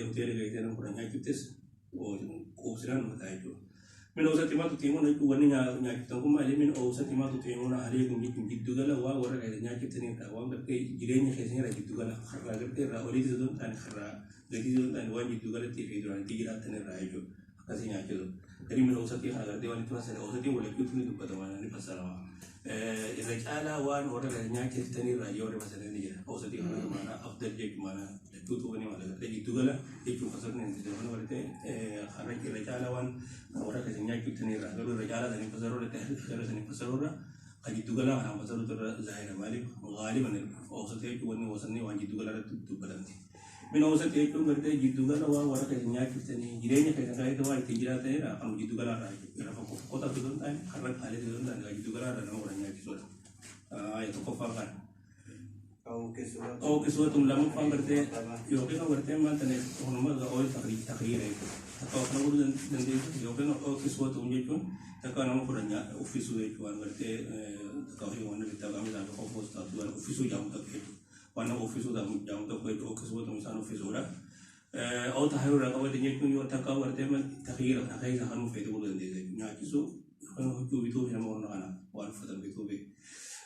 hotel ga ite nan kurang nyakiptes o kusiran mata itu min osa timatu timona itu wani nyakitan kuma ale min osa timatu timona hari kun gitu gala wa wara ga nyakiptene ta wa ga jirenya khesenya ra gitu gala kharra ga te ra oli zon tan kharra gadi zon tan wa gitu gala te fiduran tigira tan ra ayo kasi nyakito dari min osa timana ga de wani tuasa osa timona kitu ni dubata wana ni pasara الرجالة وان ورا الرجال تاني راجع ورا مثلا نيجي أو سدي أنا كمان أفضل جيك كمان توتو بني ماله تجي تقوله يجوا فصلنا نتيجة أنا ورته خارج الرجال وان ورا الرجال تاني راجع ورا الرجال تاني فصلوا له تهل خير تاني فصلوا له قد تقوله أنا فصلوا ترى زاهر مالك غالبا أو سدي يجوا وصلني وان تقوله تقولني من أو سدي يجوا ورته تقوله وان ورا الرجال تاني جيراني كذا كذا توا تجيرا تاني أنا تقوله راجع يلا فكوتا تقول تاني خارج خالد تقول تاني تقوله أنا ورا الرجال itu kofakan. Oh kesuatu lamun fang berte, yo kena berte man tane honma ga oil takhir itu. Atau kana guru dan itu yo kena oh kesuatu unje pun, taka nama kurangnya ofisu itu an berte taka yo wana kita kami dah kopos tatu an ofisu jam tak itu. Wana ofisu dah jam tak itu kesuatu misalnya ofisu ora. Oh tahiru raga berte nyekun yo taka berte man takhir sahanu fetu guru dan itu. Nya kisu kana itu nama orang kana wan fatan itu be.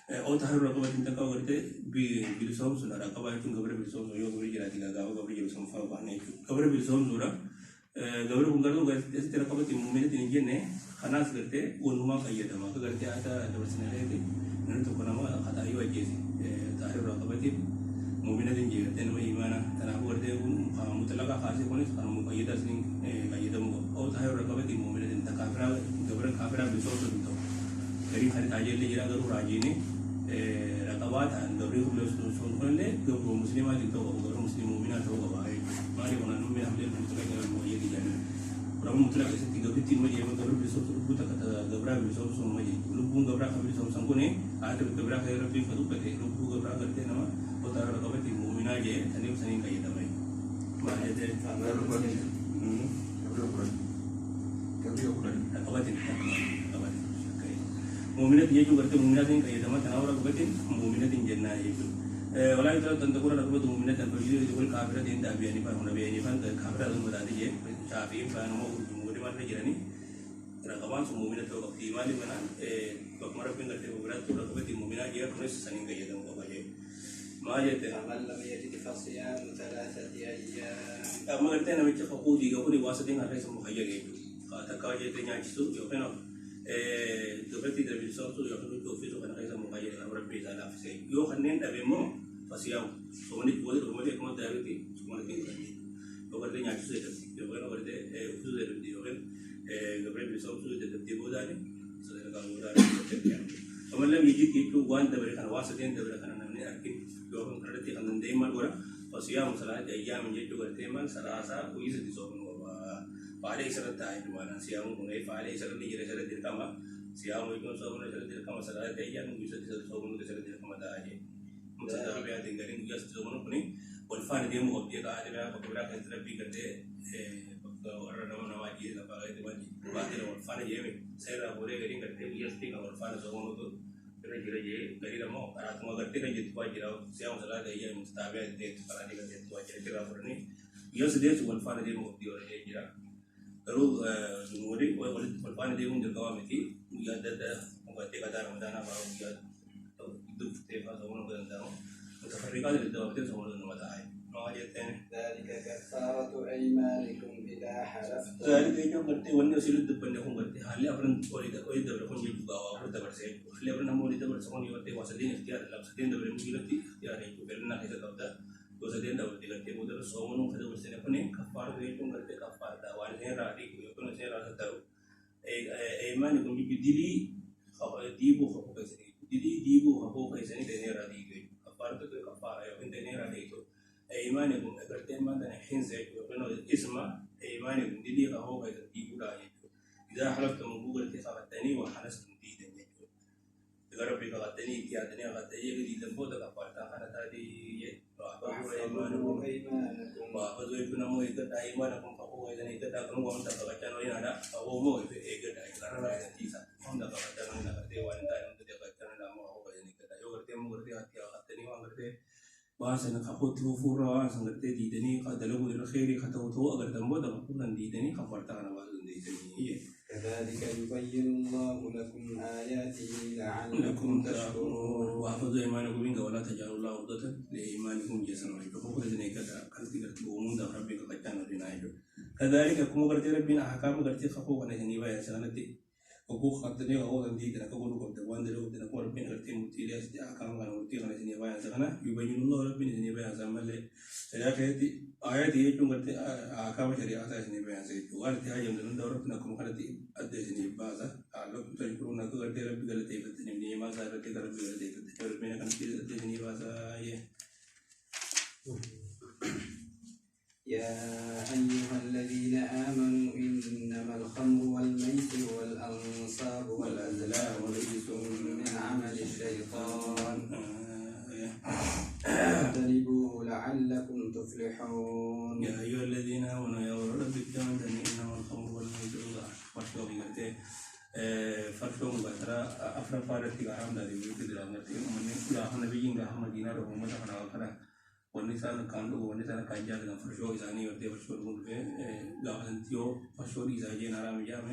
أو تحرر رقبة تنتقى ورده بيلسوم سنا رقبة يكون قبر بيلسوم يو قبر جراتي لقاه قبر بيلسوم فاو بحني قبر بيلسوم زورا قبر بنقارو قال إذا رقبة المؤمنة تنجي نه خلاص قرته ونما كيدا ما قرته هذا دور سنة هذه نحن تقول ما خطأ أيوة جيسي تحرر رقبة المؤمنة تنجي قرته نما إيمانا تناقو قرته مطلقة خاصة كونس كانوا مقيدة سنين كيدا مو أو تحرر رقبة المؤمنة تنتقى قبر كافرة بيلسوم سنتو dari hari aja le jira garu raji ni rakabat an gabri ko los le gabru muslima di to gabru muslimu mina to ga bai mari ona no me hamle no to ga mo ye di jana ora mo mutlaq se ti gabri tin mo ye gabru biso to buta kata gabra biso so mo ye lubu gabra ka biso sam ko ne ate gabra ka ra fi fadu pete lubu gabra garte na o tar rakabat ti mu'mina je tani usani ka ye tamai ma ye de gabru ko rakabat ti مؤمنة يجوا قرت مؤمنات إن كيدا ما تناور ركبة مؤمنة جنة يجوا ولا يترى تنتقل ركبة مؤمنة فيجوا يقول كافرة إن تابعني فان هنا بيعني فان كافرة أظن بدأت يجي شافين فان هو مؤمن ما تجرني ركبان مؤمنة تو قبتي مالي منا بكمرة بين قرت مؤمنات تو ركبة مؤمنة جيه كنوس سنين كيدا مقابله ما جت من لم يجد فصيام 3 أيام أما قرت أنا بيجي فقودي قبولي واسطين على اسمه خيال يجوا كاتكا جت نياجسو يوكنا دبرتي دبي صوتو يقولوا توفيتو كان كذا مغاير أنا ربي تعالى في شيء يو خنين أبيمو فسياو سومني بقول رمضان كمان دارتي سومني كذا يو كردي نياجي سويت يو كنا كردي أفسو دارتي يو كن دبرتي بصوتو دبتي بوداني سوينا كانوا بوداني كمان لم يجي كيلو وان دبرتي كان واسطين دبرتي كان نمني أكيد يو كن كردي كان دايما كورا فسياو مثلا أيام يجي كردي ما سلاسة كويس تسوون فعليه سر التاعي بمعنى سيامو كناي فعليه سر اللي جرى سر الدركما سيامو يكون صوبنا سر الدركما سر هذا أيام يوسف سر صوبنا سر الدركما داعي مصدر بيا تنقلين يوسف صوبنا كني والفان ديمو قبضي كعادة بيا بكبرى كثير بيجي كده بكرة نواجي لبعض دماغي بعدين والفان يمي سير أبوري كريم كده يوسف بيجا والفان صوبنا تو كده جرى جي كريم لما أراك ما كده كده جت واجي راو سيامو سر هذا أيام مستعبد ده فلاني كده جت واجي كده فرني يوسف ده والفان ديمو قبضي ولا جرى Lalu jumuri, walaupun dia pun juga mesti dia ada membuat kata Ramadan apa dia itu tema semua orang tahu. Mutafarriqat itu waktu semua orang tahu. Mengajatkan. ذلك كفارة أيمانكم إذا حلفتم. Jadi itu berarti wanita silut depan dia pun berarti hal apa pun orang dah berpun juga awak berita bersih. Hal apa namun itu bersama dia berarti wasadin ikhtiar dalam sedih dah bermula berarti ikhtiar itu kerana kita tahu dah. दोसरे दिन दावत करते हैं उधर सोमन उठे तो उसने अपने कफ़ार को एक करते कफ़ार दावान है राडी को एक ने शेर आता है ऐमान को भी दिली दीबो खपो कैसे दिली दीबो खपो कैसे नहीं देने राडी को कफ़ार तो कफ़ार है उन देने राडी तो ऐमान को करते हैं मान हिंसे को अपना इसमा ऐमान को दिली खपो कैसे दीबो राडी إذا حلفتم مقول تخافتني وحلفتم ديدني أقرب بك غتني تيادني غتني يجدي دمبودا كفارة خانة هذه واحفظوا أيمانكم وأخذوا يكون مو إذا أيمانكم فهو إذا إذا كانوا قام تبغى وين هذا فهو مو إذا كانوا إذا تيسا هم تبغى وين هذا وين تاني هم تبغى لا مو هو إذا كذا يو كرتي مو كرتي هاتي غتني ما كرتي واسن خاطر فورا واسن قلت ديدني قدلوا الخير خطوته أقدر تموت أقول ديدني خبرت أنا بعد ديدني كذلك يبين الله لكم آياته لعلكم لكم تشكرون وحفظوا إيمانكم إن ولا تجعلوا الله عرضة لإيمانكم جسنا فقد ذلك كذا كذا بومون ده ربك قد كان رنايجو كذلك كم قلت ربنا أحكام قلت خفوا أنا جنبا يا سنتي وكو خدني وهو عندي كنا كقول قد وان دلو كنا كقول ربنا قلت متيلة أحكام كنا متيلة كنا جنبا يا سكنا يبين الله ربنا جنبا يا زمان سيأتي آيات يجون قلت أحكام شريعة جنبا يا سيد وقالت هاي يوم دور ربنا كم قلت أدي جنبا ذا على تجربة نقول قلت ربنا قلت يفتني ما زال قلت ربنا قلت يفتني ربنا كان كذا أدي جنبا ذا يا أيها الذين آمنوا إنما الخمر والميسر والأنصاب والأزلام رجس من عمل الشيطان فاجتنبوه لعلكم تفلحون يا أيها الذين آمنوا يا رب الجنة إنما الخمر والميسر فرشوا بقرته فرشوا بقرة أفراد فارتي كلام داري ويكيد رامتي ومن لا النبي إن رحمة دينا رحمة خنا وخنا ونسان كانوا ونسان كاجا dengan فرشوا إزاني ورته فرشوا بقول لا هنتيو فرشوا إزاجي نارا مجامع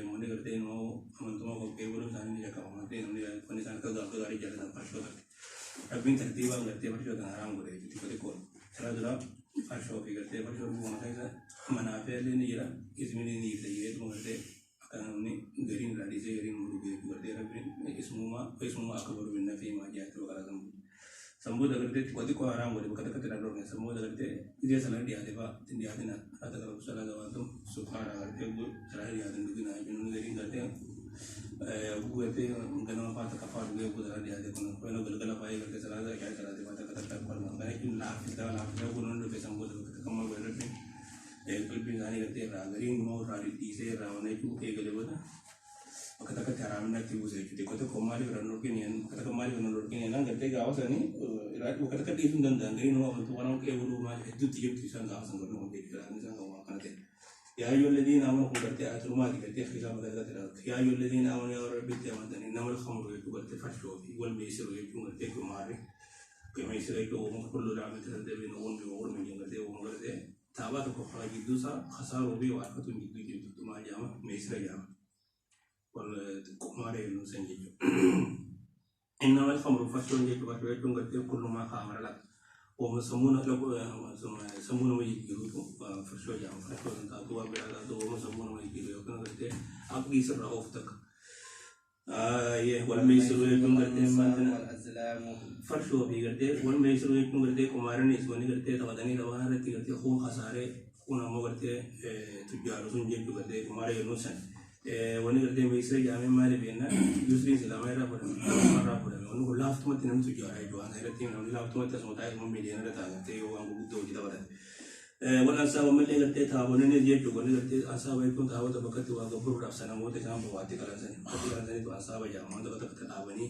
من करते हैं वो हम तुम को केवल जाने नहीं जाता हमारे हमने ونسان का गाड़ी जाते हैं فرشوا करते अभी तरतीब करते فرشوا का आराम करे जितने को देखो चला चला فرشوا भी करते فرشوا को मना है मनाफे लेने जरा इसमें नहीं चाहिए तो करते karena garin radis garin murugi berarti rabin semua akabar bin nafi ma jatuh kalau sembuh dari itu kuat itu orang boleh berkata kata orang sembuh dari itu dia salah dia ada na ada kalau salah jawab tu subhana dari itu salah dia ada juga na jangan garin dari gue itu ganang apa tak apa gue itu salah dia ada kalau gagal apa ya kerja salah dia salah dia kata kata kalau mana itu lah gue nunggu sembuh dari kata kamu berarti Kalpi जाने करते हैं रागरी मोर रारी तीसे रावने चू एक ले बोला कथा कथा रावने की उसे चुटे कथा कमाली रनोर के नियन कथा कमाली रनोर के नियन करते गाँव से नहीं रात वो कथा कटी सुन दंदा गरी नो अब तो वालों के वो रूम में जो तीजो तीसान गाँव संग नो देख रहा है निसान गाँव करते या यो लेदी नामों को करते आज रूम आदि करते खिला बदलता तेरा या यो लेदी नामों ने और बिल्ते मत नहीं नमल खम रोए तो करते फर्स्ट हो भी वल में से रोए क्यों करते क्यों मारे क्यों में से रोए तो वो मुकल्लो रामे तेरे देवी नो वन भी वो में करते वो करते ताबा तो कोई gitu sa khasar obi wa ka tu gitu tu ma jama mesra jama wal kumare no senje inna wal khamru fashun je ba to tunga te kullu ma khamara la o samuna la samuna mai gitu to fashun jama fashun ta to ba la to samuna mai gitu kan te ab gi sirra of tak ये वल में शुरू तुम करते हैं फर्शो भी करते वल में शुरू तुम करते कुमार ने इसको नहीं करते तो वदनी रवाना रहती करते खून खसारे खून हम करते तुझारो सुन जे करते कुमार ये नुसन वनी करते मिस्र जामे मारे भी ना दूसरी जिला में रहा पड़ा उनको लाफ्ट मत नहीं तुझारा है जो आने रहती है उन्हें लाफ्ट मत सोता है मम्मी लेना रहता है ते वो हमको दो जिला बता वरना सब मल्ले करते था वो ने ये जो बोले करते आशा भाई को था वो तो बकत हुआ तो पूरा अफसर वो तो शाम बात करने से तो आशा भाई जामा तो बकत था बनी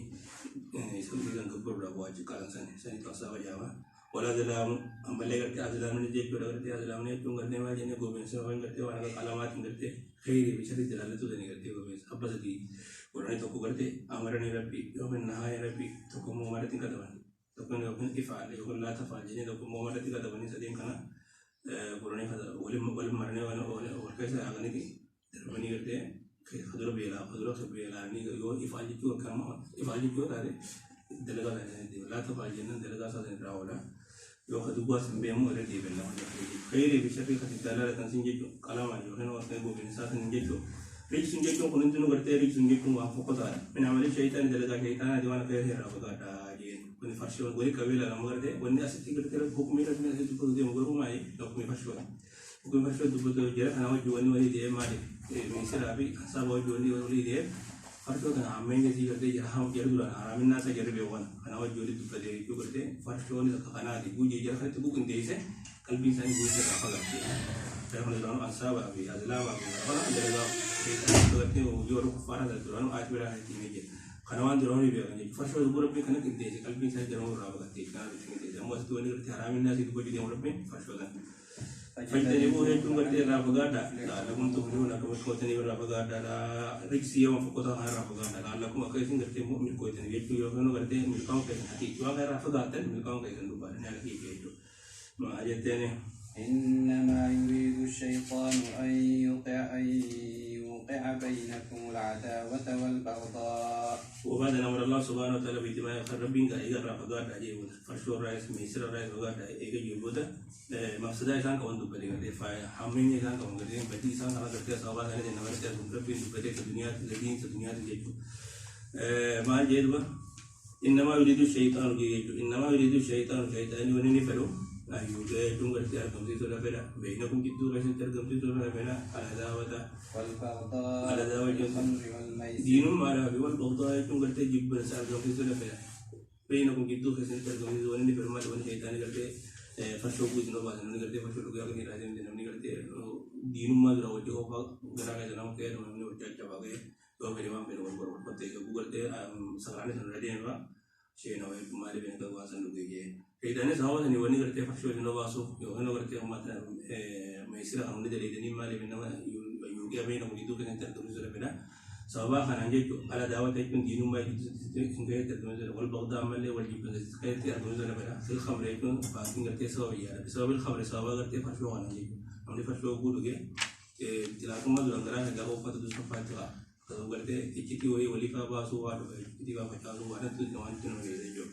इसको भी जंग पूरा बात करने से तो आशा भाई जामा वाला जलाम मल्ले करते अजलाम ने ये जो करते अजलाम ने तुम करने वाले ने गोविंद से वहीं करते वाला कलामात करते खैर बिचारे जलाले तो नहीं करते गोविंद अब बस दी उन्होंने तो को करते अमरनी रबी योमन नहाय रबी तो को मोहम्मद तिका दवन तो को ने इफाल को ला तफाल जिने तो को मोहम्मद तिका दवन सदीम खाना पुराने वली मरने वाले और कैसे आगने की बनी करते हैं खदरो बेला नहीं यो इफाजी क्यों काम इफाजी क्यों तारे दलगा दे ला तो बाजी ने दलगा सा दे रावला यो खदुआ संबे हम और दे बेला खैर बिशफी खति दला तंसिन जे कलामा जो है और को बिन साथ ने जो रिच सुनजे को कुन तुन करते रिच सुनजे को आप फोकस आ मैं हमारे शैतान दलगा शैतान दीवाना कह है रावगा दा ये कोई फर्स्ट और कोई कविला नंबर दे वन्ने असति करते भूख में करते हैं तो दे मगर माई लोग में फर्स्ट कोई फर्स्ट दुबो तो जरा खाना जो वाली दे मारे मिसर अभी सब जो वाली दे फर्स्ट का नाम में जैसे करते जरा हम जरा दुला आराम ना से जरा बेवन खाना जो दुबो दे क्यों करते फर्स्ट वाली का खाना दी बुझे जरा खाते बुक दे से कल भी साइन बुझ से काफा करते हैं फिर हम लोग आशा अभी अजला अभी और जरा करते हो जो लोग फारा करते हैं आज मेरा है तीन के खनवान जरूर भी है फर्स्ट वाला पूरा पे कनेक्ट दे से कल भी साइन जरूर रहा होगा तीन का भी दे हम वस्तु वाली करते आराम ना से दुबो दे हम लोग में फर्स्ट वाला فاجتنبوه يجون قرتي رافقادا لعلكم تفلحون كما كوتني رافقادا لا رجسي يوم فقطا رافقادا لعلكم أكيسين قرتي مؤمن كوتني يجون يوم قرتي ملكان كيسن حقيقي وغير رافقادا ملكان كيسن دوباره نعرف يجون ما أجتني إنما يريد الشيطان أن يوقع بينكم العداوة والبغضاء. وبعد أمر الله سبحانه وتعالى بيتما يخربين كأيجا رافقادا أجيبون فرشور رئيس ميسر رئيس وقادا أيجا يبودا مقصدا إنسان كون دوباره كده فحامين إنسان كون كده بدي إنسان كلا كده سوابا كده جنبه كده سنتربين دوباره كدنيا الدين الدنيا تجيبه ما جيبه إنما يريد الشيطان جيبه إنما يريد الشيطان ونني فلو أيوة جون قرتي أركم تيجي بينا بينكم كده بس تركم تيجي بينا على دعوة والبغضاء على دعوة والخمر والميسر دينهم ما له والبغضاء جون قرتي جيب بس أركم تيجي بينا بينكم كده بس تركم تيجي ونني فرما ون شيطان قرتي فشوق بيجنا بعد نني قرتي فشوق لقيا كني راجع نني قرتي دينهم ما له وجهه فا غيره جنام كير نني وجه جواب كير تو بيني ما بينه وربط بتي كبو قرتي سكراني سنرادي نبا شيء نوعي كمالي بينك واسن لقيه كيداني سهوا سني وني قرتي فشوق جنوا باسو يوهنا قرتي أماتنا ميسرا هنودي دليلني مالي بينما يوجي بينه وديتو كنا تردون زر بينا سبب خنانجي على دعوة تكون دينهم ما يجي تردون زر والبغضاء مالي والجيب كي تردون زر بينا في الخمر يكون فاتين قرتي سويا بسبب الخمر سبب قرتي فشوق خنانجي हमने फर्स्ट लोग बोल गए तिलाकुम में दुरंगरा है गाँव का तो दूसरा फायदा तो करते इच्छित वही वली का बासु वाट इच्छित का बचाव वाट तो जवान चुन गए जो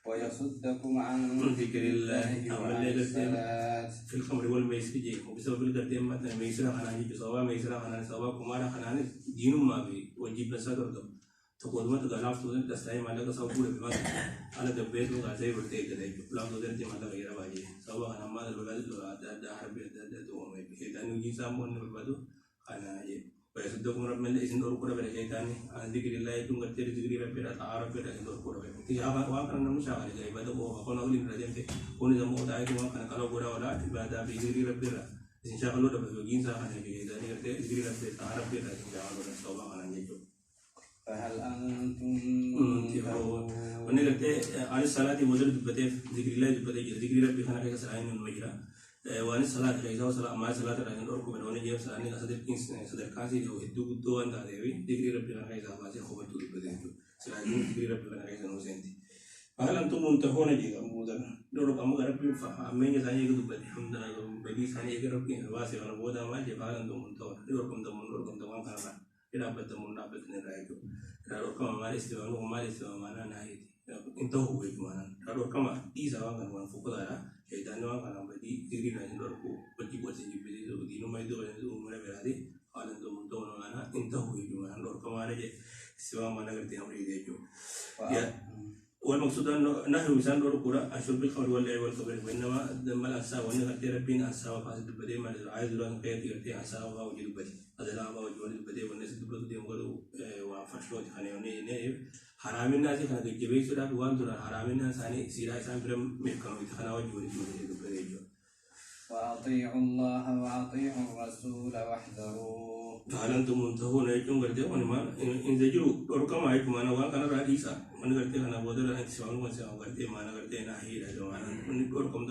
ويصدكم عن ذكر الله والصلاة في الخمر والميسر جي وبسبب القدر مثلا ميسر خناني بسوا ميسر خناني سوا كمارا خناني دين ما بي وجيب نسأل رتب تقول ما تقال تقول تستعين مالك سوا كل بما على دبيت وغازي برتي كده لا تقدر تي مالك غير باجي سوا خنا ما الولاد ده حرب ده تو ما بي كده نيجي سامون نبادو خناني ويصدقكم رب من إذن دور كورا بلا شيطاني عن ذكر الله يتم قرتي ذكر ربنا تعارف بلا إذن دور كورا بلا تجاه وان كنا نمشاعر جاي بدو وقول نقول إن رجيم تي كوني زمو داعي وان كنا كلام كورا ولا تبادى بذكر ربنا إن شاء الله رب يجين ساخن يجي داني قرتي ذكر ربنا تعارف بلا إن شاء الله سوى خنا نجيو فهل أنتم منتهون وني قرتي عن الصلاة وزر دبته ذكر الله دبته ذكر ربنا خنا كيس سرائن من مجرا وأنا الصلاة كيسا وصلاة ما الصلاة رأينا أوركم من هنا جيب سلاني كسر كينس سدر كاسي جو هدو بدو أن تاديوي ذكر ربنا كيسا باسي خبر تود بدينتو سلاني ذكر ربنا كيسا نوسنتي فهل أنتم منتهون جيغا مودن دورو كم غربي فأمين جساني يكتب بدي هم دنا بدي ساني يكرب كين واسي أنا بودا ما جي فهل أنتم منتهون دوركم دمون كنا إذا بدمون دابت نرايكو دوركم ما لسه ما أنا نايتي انتهوا هو كمان دوركم إذا كانوا فوقدارا شيطان وان كان بدي تجري ناس دوركو بدي بوسي جبلي دو دينو ما يدو عمره برادي قال انتم منتهون أنا انتهوا هو كمان دوركم ما نجى سوا ما نقدر تنامي ديجو يا والمقصود أنه نحن مثال دور كورا أشرب الخمر واللعب والكبر وإنما دم الأنساب وإن قد ربين أنساب فاسد البدي ما عايز دوران كيف يرتي أنساب ووجد البدي هذا لا ووجد البدي والناس تبغى تديم قالوا وفشلوا تخاني وني حرام الناس كنا تجيبي سودا بوان ترى حرام الناس يعني سيرا إنسان برم مكانه يتخانى وجود البدي وأطيعوا الله وأطيعوا الرسول واحذروا فهل أنتم منتهون يجون قرتي ونما إن ذكروا دوركم أيكم أنا وان كان رئيسا من قرتي أنا بودر أنت سوالو من سوالو قرتي ما أنا قرتي ناهي رجوا أنا من دوركم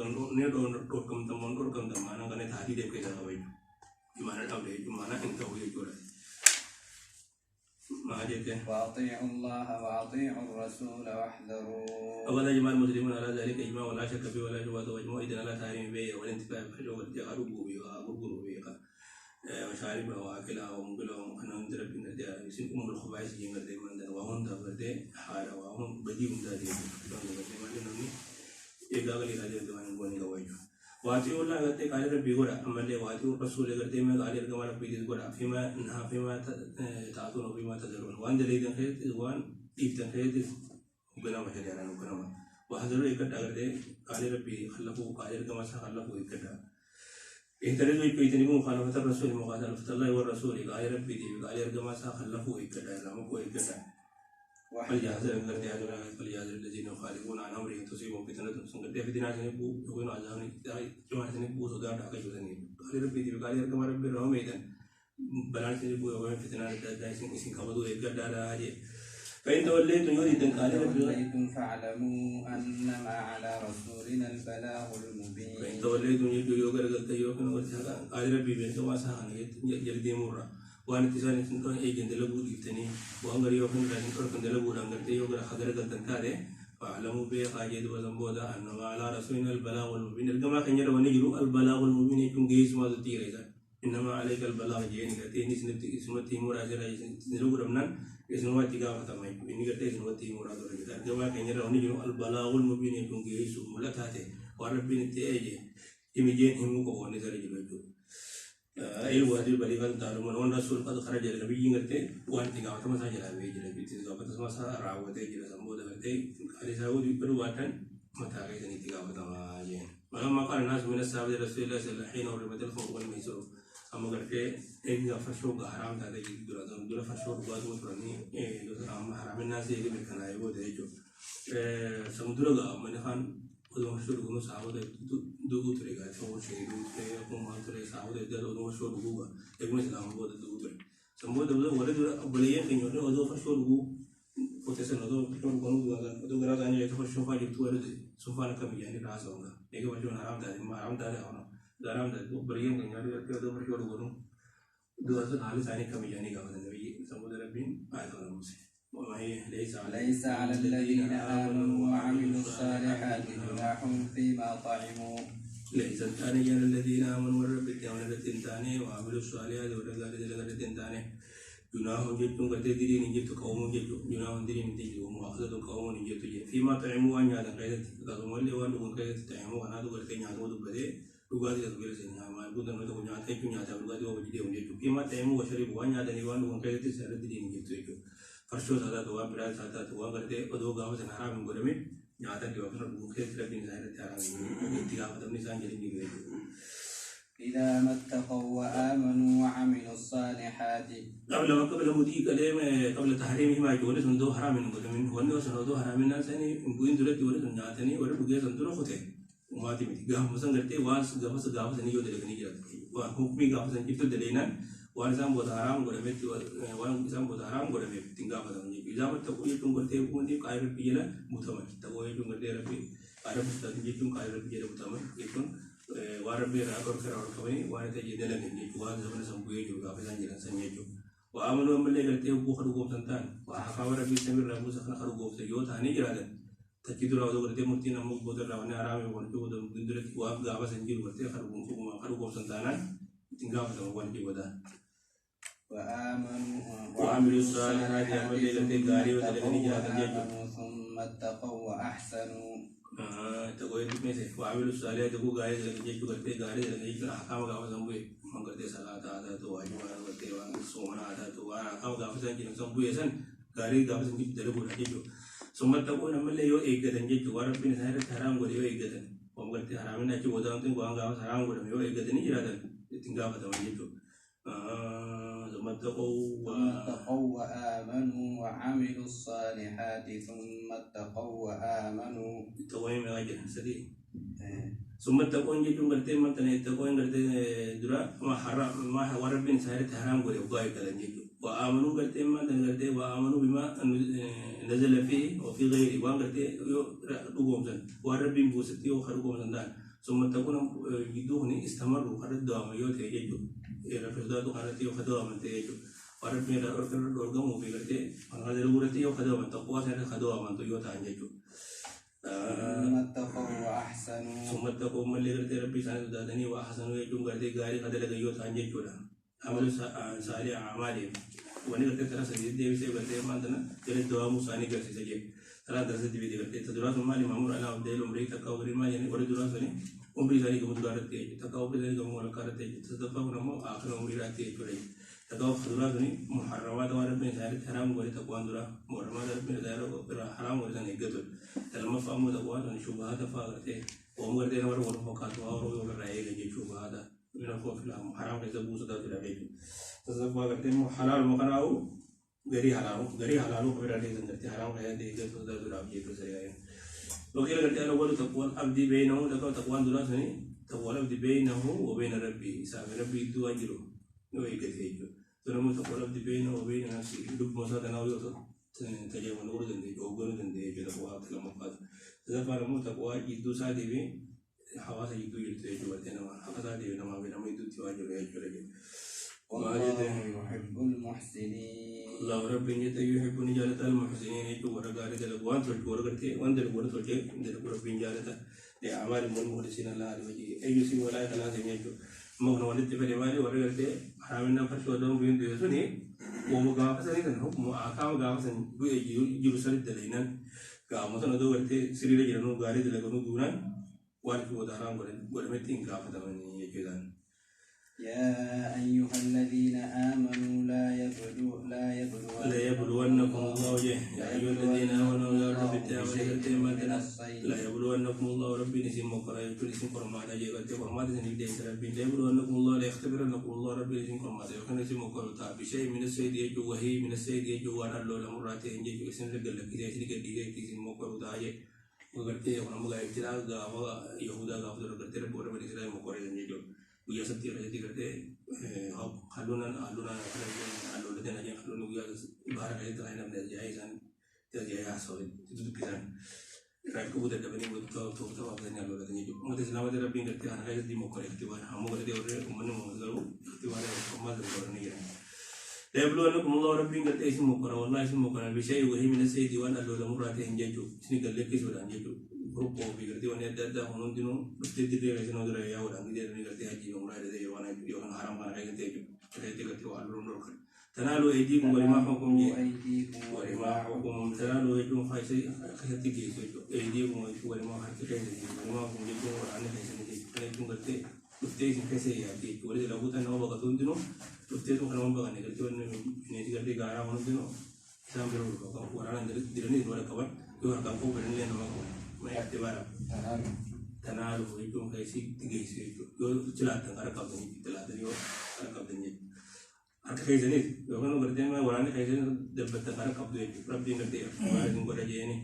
دم أنا كان تهدي ده كذا كوي جمانا أولي جمانا أنت هو يجورا ما جيته وأطيعوا الله وأطيعوا الرسول واحذروا أولا جماعة المسلمون على ذلك إجماع ولا شك فيه ولا شبهة وإجماع إذن لا تحريم به والانتفاع بحجة والجهر بها وغرغر بها وشاربها وأكلها ومقلها ومخنها من درب النجاة يسنكم الخبائث جنگر دي من در وهم دابرده حارة وهم بديهم دادي من دنوني إبلاغ لراجع دوان بوني غواجه واتيو الله قرتي قال ربي غورا أمالي واتيو الرسول قرتي ما قال ربي غورا بيدي غورا فيما نها فيما تعطون وفيما تذرون وان دليل خير وان إفتن خير وكنا ما شريعنا وكنا ما وحضروا يكتب قرتي قال ربي خلفوا قال ربي ما سخلفوا يكتب اهترزوا يكتبوا مخالفة الرسول مخالفة الله والرسول قال ربي دي قال ربي ما سخلفوا يكتب رامكوا يكتب فليحذر الذين يخالفون عن امره ان تصيبهم فتنة سنغتي فتنة سنبو يكون عذاب جماعة سنبو صدار ढाका जुजनी قال ربي دي قال ربي ربي رحمه بلان سنبو يكون فتنة دايسين اسم خبرو एक डरा है فإن توليتم يريد توليتم فاعلموا أنما على رسولنا البلاغ المبين. فإن توليتم يوغر قلت يوكن وتهلا قال ربي بيت ما سهل جلدي مرة وأنا تساني تنتون إيجن دلبو ديتني وأنغر يوكن لكن كركن دلبو لانغرتي يوغر خدر قلتن كاده فاعلموا به قاجد وزنبودا أنما على رسولنا البلاغ المبين الجماعة كن يرى ونجروا البلاغ المبين يكون جيس ما تطير إنما عليك البلاغ جين كتير اسمه تيمور أجر نلوك رمنان اسمه تيجا فتامي إني كتير اسمه تيمور أجر كتير الجماعة كن يرى ونجروا البلاغ المبين يكون جيس ملكاته وربنا تيجي إمجين هم كون نزار جلوجو أيوة هذه البليغة تعلمون وان رسول قد خرج النبي ينقطع وان تيجا فتام ساجل هذه جلوجو تيجا فتام سما راوة تيجي لسمود هذه على سعود يبرواتن متى كذا تيجا فتام جين ولما قال الناس من السابق رسول الله صلى الله عليه وسلم ورمت الخوف والميسور أما قرتي إيه فشوق حرام هذا يجي دورا فشوق بعض وتراني دورا أما حرام الناس يجي بالكناية وده يجو سمدرا قا من خان ودو مشهور كونو ساو ده دو تريغا تو شيء دو تري كم ما تري ساو ده دو مشهور دو يكمل سلام بود دو تري سمبود دو ولا دو بليه كنيو ده ودو فشوق دو فوتسن ودو فشوق كونو دو غرا كاني يتو فشوق فاجي تو ولا سوفا نكمل يعني راسونغا يجي وجو حرام ده ما حرام ده أنا dalam itu berian dengan itu ada berjual gunung dua sekali saya kami jadi kawan dari samudera bin ayat muslim. ليس على الذين آمنوا وعملوا الصالحات جناح فيما طعموا. ليس على الذين آمنوا وربنا ولدتنتاني وعملوا الصالحات ولدتنتاني جناح جتون كتير ديري نجيت كوم جتو جناح ديري نجيت ومؤخذ كوم نجيت فيما طعموا أن يعلم كذا كذا اللي وانو كذا تعموا أنا دو كرتين يعملوا دو بدي Lugati itu biasa ni, amal bukan untuk nyata itu nyata lugati itu jadi orang itu. Kima temu wasari bukan nyata ni wan bukan kaya itu sehari di ini gitu itu. First satu tuan berat satu tuan kerja, kedua gawa senarai menggoremi nyata di waktu itu mungkin tidak bisa sehari tiara ini. Tiga apa ni sangat jadi gitu itu. إذا ما اتقوا وآمنوا وعملوا الصالحات. قبل مدي قبل تحريم ما يقول سندو حرام من قدمين هون سندو حرام من الناس يعني ممكن دولت يقول سنجاتة ni orang bukan sendiri khote. Mati mati gam masang gerti wan gam seni yo dari kini kira wan hukmi gam sen itu dari nan wan sam buat haram gora met wan sam buat haram gora met tinggal pada ni bisa mat tak itu gerti pun ni kaya berpijala mutama kita boleh itu gerti rapi ada mustad itu kaya berpijala mutama itu wan rapi rakor kerana kami wan itu jadi lagi ni wan zaman sampai juga apa yang jalan seni itu wan amanu ambil gerti buku harugo santan wan kawar rapi sambil rabu sakna harugo seyo tani jalan تكيدوا لو دورتي مرتين أمك بدر لو أنا أرامي ورجو بدر بدرت واب جابا سنجيل ورتي خربون سنتانا تنقام تمام ورجو بدر وعملوا الصالحات يعمل ليلة غاري وتلقني جاء ثم اتقوا وأحسنوا تقول مثل وعملوا الصالحات تقول غاري تلقني جاء ورتي غاري تلقني جاء أحكام جابا سنبوي من قدر صلاة هذا تو أجمع ورتي وانسوما هذا تو أحكام جابا سنجيل سنبوي سن غاري جابا سنجيل تلقوا رجيجو ثم تقول أما اللي يو إيجادن جت وربنا سهرة حرام قولي يو إيجادن ومقلت حرامنا أشي ودان تنقو عنقا حرام قولي يو إيجادن إيرادن تنقا فتوان جتو ثم تقوا وآمنوا وعملوا الصالحات ثم اتقوا وآمنوا تقوين من أجل سدي ثم تقوين جتو قلت من تنه تقوين قلت درا ما حرام ما وربنا سهرة حرام قولي وقاي كلام جتو وآمنوا قلت من تنه قلت وآمنوا بما نزل فيه وفي غيره وان قلت يقوم زن وربنا بوستي وخرجوا من دان ثم تكون يدوهني استمروا خرج دوام يوت يجو رفضاتو خرجتي وخدوا من تيجو وربنا أركض في قلت أنا ضرورتي وخدوا من تقوى سنة خدوا من تويوت عنجو ثم اتقوا وأحسنوا ثم اتقوا من اللي قلت ربي سنة دادني وأحسنوا يجو قلت غاري خدوا لقيوت عنجو لا عمل صالح أعمالهم وأنا قلت ترى سيد ديوي سيد قلت ما عندنا جل الدوام وساني قلت سجى ترى درس ديوي قلت تدرس مالي مامور على عبدال عمري تكاوري ما يعني ورد درس وني عمري ثاني كم دارت تيجي تكاوري ثاني كم ولا كارت تيجي تصدق ونما آخر عمري رات تيجي توري تكاور درس وني محرمات وارد من سائر حرام قولي تكوان درا محرمات من سائر حرام قولي ثاني قدر تلما فهموا تكوان ثاني شبهات فاقته وعمر دينا ورد ورد فقط وارد رأي لجي شبهات من الخوف لهم حرام كذا بوسة تدري عليه تصدق وقتين حلال مقنعه غيري حلالو كبير عليه زندرتي حرام كذا ديجا تدري عليه تسريعين وكيل قلت أنا أول تقوى العبد بينه لقوا تقوى دراسني تقوى العبد بينه وبين ربي سامي ربي دو أجره نو يكتيجو تنمو تقوى العبد بينه وبين نفسه دب مسا تناوي تجي ونقول دندي جوجل دندي كده هو كلام فاضي إذا فعلموا تقوى يدو سادي بي حواس يدو يلتوي جواتنا ما حقا دي نما بينما يدو تواجه رجل والله يحب المحسنين. الله رب يحب نجالة المحسنين يجوا ورقة رجل وان تلقى ورقتي وان تلقى ورقتي تلقى رب نجالة لأعمال المخلصين الله عليه وجه أي شيء ولا خلاص يجوا مغنى ولد في الوالي ورقتي حاملنا فرش ودم بين ديسوني ومقافة سنين هم أكام قافة يجلس الدلينا قاموا سنة دورتي سرير جنو غاري دلقنو دونا وارك ودارام ورمتين قافة من يجدان. يا أيها الذين آمنوا لا يبلونكم الله يا أيها الذين آمنوا يا رب لا يبلونكم الله ربي نسيم مقرأ يقول نسيم فرمانا جيغتي فرمانا سنجد ربي لا يبلونكم الله لا يختبرنكم الله ربي نسيم فرمانا يقول نسيم مقرأ بشيء من السيد يجو وهي من السيد يجو وانا اللو لمراتي يجو اسم رجل لك إذا يسنك ديجي تسيم مقرأ تاجي وقرتي ونمو ابتلاء غاوة يهودا غاوة رقرتي رب ورب الإسلام مقرأ يجو ويا سبتي رجعتي كرتے خلونا لدينا جين خلونا ويا بحر عليه تغينا من الجاي سان تجاي عصور تدود كذا رايكو بدر دبني بدو توتا وابدني على لدينا جو مدة سلامة ربي كرتے أنا كذا دي مقرأ اختبار هم كرتے أوري أمني مقدرو اختبار كمان ذكرني يعني لا يبلونكم الله ربي كرتے اسم مقرأ والله اسم مقرأ بشيء وهي من السيد وانا لولا مراتي هنجاجو سني قال لك كيسولا هنجاجو grupo biggerti wani adda honondino dustedire resino dira ya wala ngide ni gerti haji umra de wana yo kan haram kan kay teju kete gerti wa alun nor kan tanalu aydikum wa rimahukum wa rimahukum tanalu aydikum khaisi khati ge so aydikum wa rimahukum kay de rimahukum ge ko wa ane kay de kay tum gerti dustedire kese ya de wala de labutan no baga tundino dustedire kan baga ne gerti wani ne gerti gara honondino sambil ko wa ran de dirani wala kawan yo kan ko berni ne ma ما اعتبار تنالوا يجون كيسي تجيسي يو تلاتة كارا كابدني تلاتة يو كارا كابدني أنت كيسني يو كانوا بردين ما وراني كيسني دبته كارا كابدني ربي نبدي ما يجون كذا جيني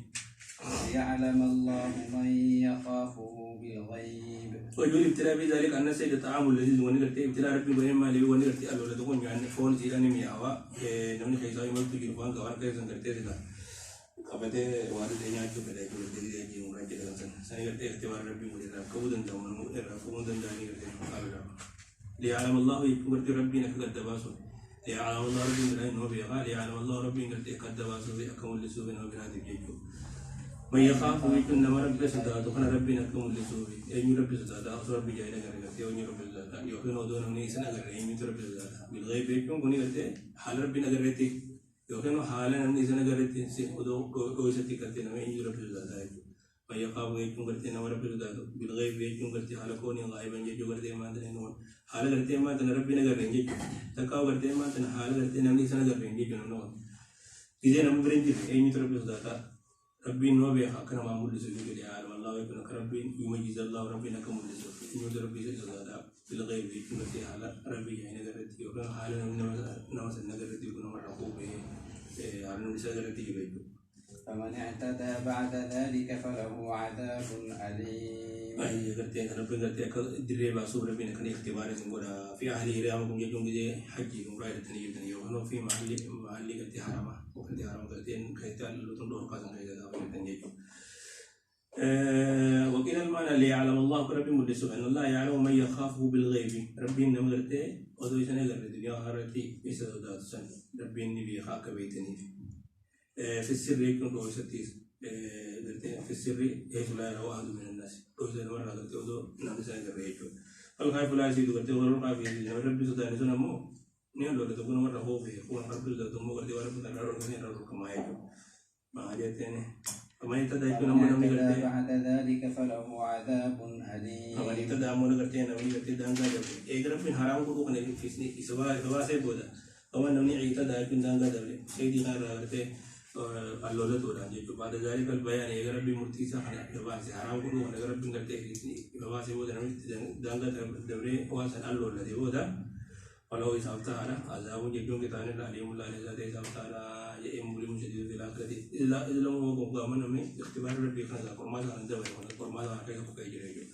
يعلم الله من يخافه بالغيب. ويقول ابتلاء بذلك أن سيد الطعام الذي وني كرتي ابتلاء ربي بهم ما لي وني كرتي ألو لتكون يعني فون سيراني مياوا نمني كيساي ما تجي فان كوان كيسن كرتي ذا kabate walidenya itu beda itu jadi yang umrah jadi kan saya ngerti ikhtibar Rabbi mulia kemudian dalam kemudian dari ngerti kalau li alam Allah itu ngerti Rabbi nak kadabasu li alam Allah Rabbi ngerti nabi ya li alam Allah Rabbi ngerti kadabasu bi akamul lisu bin nabi hadi jitu may yakhafu itu nama Rabbi sadada kana Rabbi nak akamul lisu ay Rabbi sadada asar Rabbi jaya ngerti ay Rabbi sadada yo keno dono ni sana ngerti ay Rabbi sadada bil ghaib itu kuni ngerti hal Rabbi ngerti يوكانو حالا نمني سنة قريتين سي ودو كويسة كرتين ما ينجو رب الزادا يجو ما يقابو يجون كرتين ورب الزادا بالغيب يجون كرتين حالا كوني غائبا يجو كرتين ما تنين نون حالا كرتين ما تن ربنا قرين يجو تكاو كرتين ما تن حالا كرتين نمني سنة قرين يجو نون إذا نمو برنجي ينجو رب الزادا ربي نو بيها كنا معمول لسجود لعالم الله يكون كربي يمجز الله ربنا كمول لسجود ينجو ربي الزادا بالغيب يجون كرتين حالا ربي يعني قرتين يوكان حالا نمس نقرتين يكون مرحبو به فمن اعتدى بعد ذلك فله عذاب أليم. أي كرتين أنا بقول لك دري باسور ربنا كان اختبار سنقولا في أهل ريامكم يجون كذي حجي مرايد تنيجي تنيجي وهنا في محل كرتين حرامة وكرتين حرام كرتين كرتين لطن دور قاسم كذا كذا تنيجي وكيل المعنى اللي يعلم الله ربي مدرسه أن الله يعلم من يخافه بالغيب ربي نمرته وذو سنة غير الدنيا هرتي يسدو ذات سنة ربي نبي خاك بيتني في السر يكون رويستيس في السر إيش لا يرى أحد من الناس رويس مرة قلت وذو نام سنة غير الخائف لا يزيد قلت وغير خائف يزيد ربي سداني سنة مو نيان لو تكون مرة هو في هو ربي سداني مو قلت وربي سداني ربي كما يجو ما هجتني فمن اهتدى بعد ذلك فله عذاب أليم. فمن اهتدى أمون كرتين أمون كرتين دانغا دبلي إيقرب من حرام كروك نبي فيسني إسوا سيبودا فمن نمني اهتدى يكون دانغا دبلي سيدي غير كرتين اللولة تودا جيتو بعد ذلك البيان إيقرب بمرتيسا فباسي حرام كروك نقرب من كرتين فيسني فباسي بودا نمني دانغا دبلي واسن اللولة ديبودا ولو إسابتا على عذاب جيتون كتاني العليم الله لذاته إسابتا على يأمر مشدد في الآخرة إلا لم يكن قامنا من اختبار ربي خلاص كرما كان دبر كرما كان كي يجري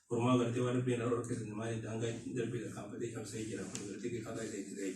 كرما قلت ربي نرى كذا ما يدعى دربي الكعبة دي كم سيجرا فقلت كي خلاص يجري